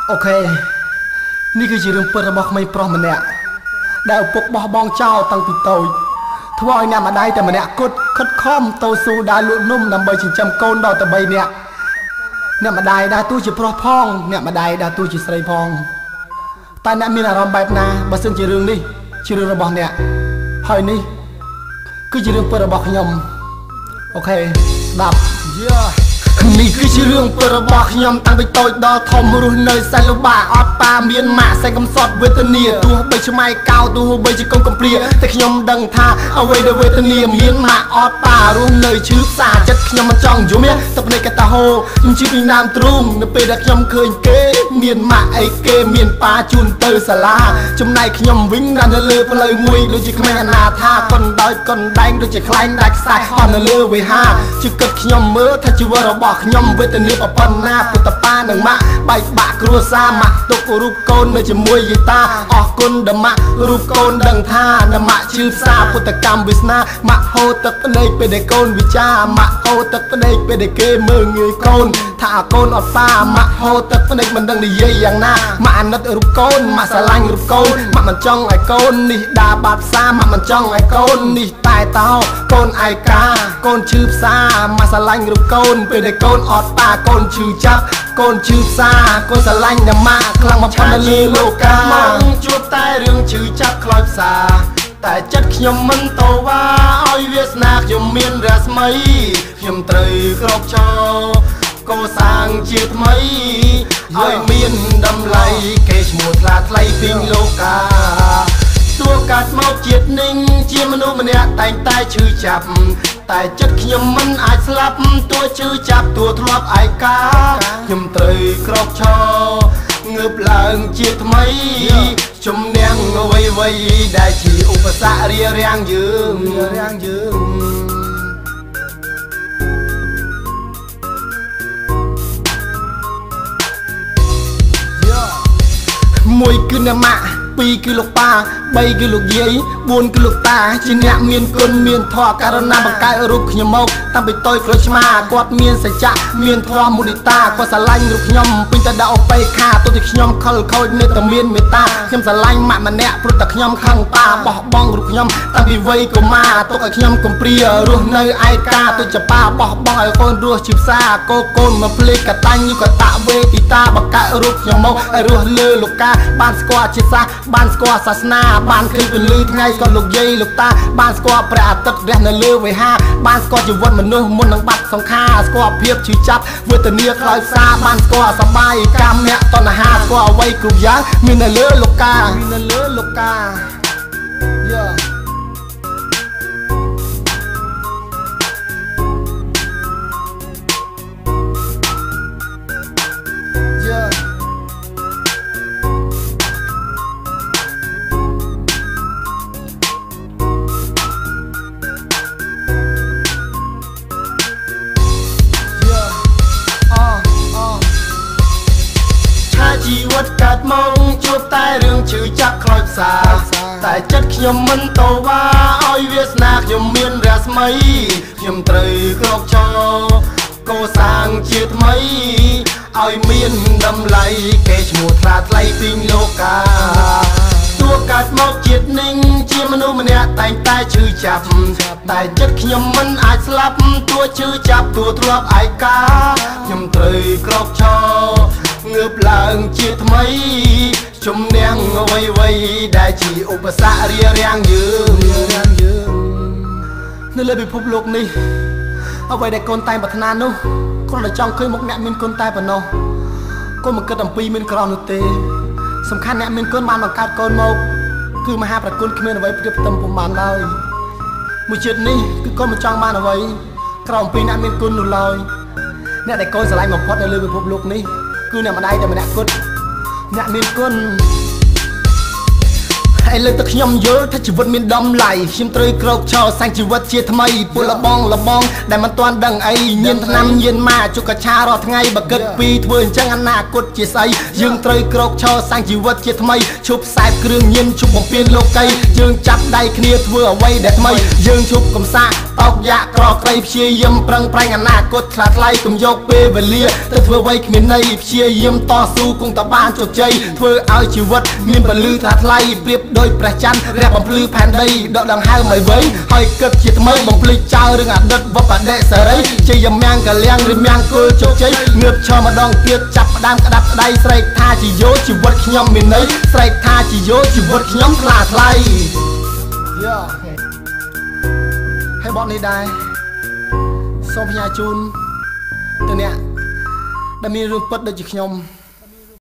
โอเคนี่คือเรื่องเปิดរបស់ក្មេងប្រុសម្នាក់ដែលឪពុកបោះបង់ចោលតាំងពីតូចធ្វើឲ្យអ្នកម្ដាយតែម្នាក់គត់ខិតខំតស៊ូដើរលក់នំដើម្បីចិញ្ចឹមកូនដល់តែ3នាក់អ្នកម្ដាយដើរតួជាប្រុសផងអ្នកម្ដាយដើរតួជាស្រីផងតែអ្នកមានអារម្មណ៍បែបណាបើសិនជារឿងនេះជារឿងរបស់អ្នកហើយនេះគឺជារឿងពិតរបស់ខ្ញុំអូខេស្ដាប់នេះគឺជារឿងពិតរបស់ខ្ញុំតាំងពីតូចដល់ធំរស់នៅសែនលំបាកអត់ប៉ាមានម៉ាក់សែនកំសត់វេទនាទោះបីឆ្មៃកោទោះបីជាកូនកំព្រាតែខ្ញុំដឹងថាអ្វីដែលវេទនាមានម៉ាក់អត់ប៉ារស់នៅឈឺផ្សាចិត្តខ្ញុំមិនចង់យំទេទឹកភ្នែកកតាហូខ្ញុំជិះពីណាមទ្រូងនៅពេលដែលខ្ញុំឃើញគេមានម៉ាក់អីគេមានប៉ាជូនទៅសាលាចំណែកខ្ញុំវិញនៅលើផ្លូវមួយដូចជាក្មេងអនាថាកុនដោយកុនដែងដូចជាខ្លែងដាច់ខ្សែអស់នៅលើវិហារជិះគិតខ្ញុំមើលថាជីវិតរបស់ខ្ញុំវេទនាប៉ុណ្ណាពុតប៉ានិងម៉ាក់បែកបាក់គ្រួសារម៉ាក់ទុករូបកូននៅជាមួយយីតាអរគុណដល់ម៉ាក់រូបកូនដឹងថាដល់ម៉ាក់ជឿផ្សាពុតកម្មវាសនាម៉ាក់ហូរទឹកភ្នែកពេលដែលកូនវិចាម៉ាក់ហូរទឹកភ្នែកពេលដែលគេមើលងាយកូនថាកូនអត់ប៉ាម៉ាក់ហូរទឹកភ្នែកមិនដឹងនិយាយយ៉ាងណាម៉ាក់អាណិតរូបកូនម៉ាក់ស្រឡាញ់រូបកូនម៉ាក់មិនចង់ឲ្យកូននេះដើរបាត់ផ្សារម៉ាក់មិនចង់ឲ្យកូននេះតែតោកូនឯកាកូនឈឺផ្សាម៉ាក់ស្រឡាញ់រូបកូនពេលដែលកូនអត់ប៉ាកូនឈឺចាប់កូនឈឺផ្សាកូនស្រឡាញ់តែម៉ាក់ខ្លាំងបំផុតនៅលើលោកកាមកជួបតែរឿងឈឺចាប់ខ្លោចផ្សាតែចិត្តខ្ញុំមិនតវ៉ាឲ្យវាសនាខ្ញុំមានរស្មីខ្ញុំត្រូវក្រោកឈរកសាងជាថ្មីឲ្យមានតម្លៃគេឈ្មោះថ្លាថ្លៃពីលោកកាទោះកាត់មកជាតិនឹងជាមនុស្សម្នាក់តែងតែឈឺចាប់តែចិត្តខ្ញុំមិនអាចស្លាប់ទោះឈឺចាប់ទោះធ្លាប់ឯកាខ្ញុំត្រូវក្រោកឈรงើបឡើងជាថ្មីជំនះអ្វីដែលជាឧបសគ្គរារាំងយើងមួយគឺអ្នកម៉ាក់2គឺលោកប៉ា3គឺលោកយាយ4គឺលោកតាជាអ្នកមានគុណមានធម៌ករណាបង្កើតរូបខ្ញុំមកតាំងពីតូចក្រូចឆ្មាគាត់មានសច្ចៈមានធម៌មុទិតាគាត់ស្រឡាញ់រូបខ្ញុំពេញតែដាក់អបេខាទោះតែខ្ញុំខលខូចនៅតែមានមេត្តាខ្ញុំស្រឡាញ់ម៉ាក់ម្នាក់ព្រោះតែខ្ញុំខឹងប៉ាបោះបង់រូបខ្ញុំតាំងពីវ័យកុមារទុកឲ្យខ្ញុំកំព្រារស់នៅឯកាទោះជាប៉ាបោះបង់ឲ្យកូនរស់ជាផ្សារកូនមកភ្លេចកតាញ់យុគតវេទិតាបង្កើតរូបខ្ញុំមកឲ្យរស់លើលោកកាបានស្គាល់ជាសាសបានស្គាល់សាសនាបានឃើញពន្លឺថ្ងៃស្គាល់លោកយាយលោកតាបានស្គាល់ព្រះអាទិត្យរះនៅលើវិហារបានស្គាល់ជីវិតមនុស្សមុននឹងបាត់សង្ខារស្គាល់ភាពឈឺចាប់វេទនាខ្លោចផ្សាបានស្គាល់សបាយកម្មអ្នកតណ្ហាស្គាល់អ្វីគ្រប់យ៉ាងមាននៅលើលោកកាជីវិតកើតមកជួបតែរឿងឈឺចាប់ខ្លោចផ្សាតែចិត្តខ្ញុំមិនតវ៉ាឲ្យវាសនាខ្ញុំមានរស្មីខ្ញុំត្រូវក្រោកឈរកសាងជាថ្មីឲ្យមានតម្លៃគេឈ្មោះថ្លាថ្លៃពីលោកកាទោះកើតមកជាតិនឹងជាមនុស្សម្នាក់តែងតែឈឺចាប់តែចិត្តខ្ញុំមិនអាចស្លាប់ទោះឈឺចាប់ទោះធ្លាប់ឯកាខ្ញុំត្រូវក្រោកឈรงើបឡើងជាថ្មីជំនះអ្វីដែលជាឧបសគ្គរារាំងយើងនៅលើពិភពលោកនេះអ្វីដែលកូនតែងប្រាថ្នានោះគ្រាន់តែចង់ឃើញមុខអ្នកមានគុណតែប៉ុណ្ណោះកូនមិនគិតអំពីមានក្រនោះទេសំខាន់អ្នកមានគុណបានបង្កើតកូនមកគឺមហាប្រគុណគ្មានអ្វីប្រៀបផ្ទឹមពុំបានឡើយមួយជាតិនេះគឺកូនមិនចង់បានអ្វីក្រៅអំពីអ្នកមានគុណនោះឡើយអ្នកដែលកូនស្រឡាញ់បំផុតនៅលើពិភពលោកនេះគឺអ្នកម្ដាយតែម្នាក់គត់អ្នកមានគុណ ឯលើកទឹកខ្ញុំយល់ថាជីវិតមានដំឡៃខ្ញុំត្រូវក្រោកឈរសាំងជីវិតជាថ្មីពលលបងដែលមិនទាន់ដឹងអីញៀនឆ្នាំញៀនម៉ាជុកកឆារាល់ថ្ងៃបើគិតពីធ្វើអញ្ចឹងអនាគតជាស្អីយើងត្រូវក្រោកឈរសាំងជីវិតជាថ្មីឈប់ខ្សែគ្រឿងញៀនឈប់បំពេញលោកីយើងចាប់ដៃគ្នាធ្វើអ្វីដែលថ្មីយើងឈប់កំសាកតោកយ៉ាក្រក្រៃព្យាយាមប្រឹងប្រែងអនាគតខ្លាថ្លៃកុំយកពេលវេលាទៅធ្វើអ្វីគ្មានន័យព្យាយាមតស៊ូគង់តែបានជោគជ័យធ្វើឲ្យជីវិតមានពលឺថ្លាថ្លៃប្រៀបដូចព្រះច័ន្ទរះបំភ្លឺផែនដីដកដង្ហើមឲ្យវែងហើយគិតជាថ្មីបំភ្លេចចោលរឿងអតីតវបដិសេរីជាយមាំងកលៀងឬមាំងគល់ជោគជ័យងើបឈរម្ដងទៀតចាប់ផ្ដើមក្តាប់ក្តៃស្រែកថាជាយោជីវិតខ្ញុំមានន័យស្រែកថាជាយោជីវិតខ្ញុំថ្លាថ្លៃយោហើយបទនេះដែរសូមផ្ញើជូនទៅអ្នកដែលមានរឿងពិតដូចជាខ្ញុំ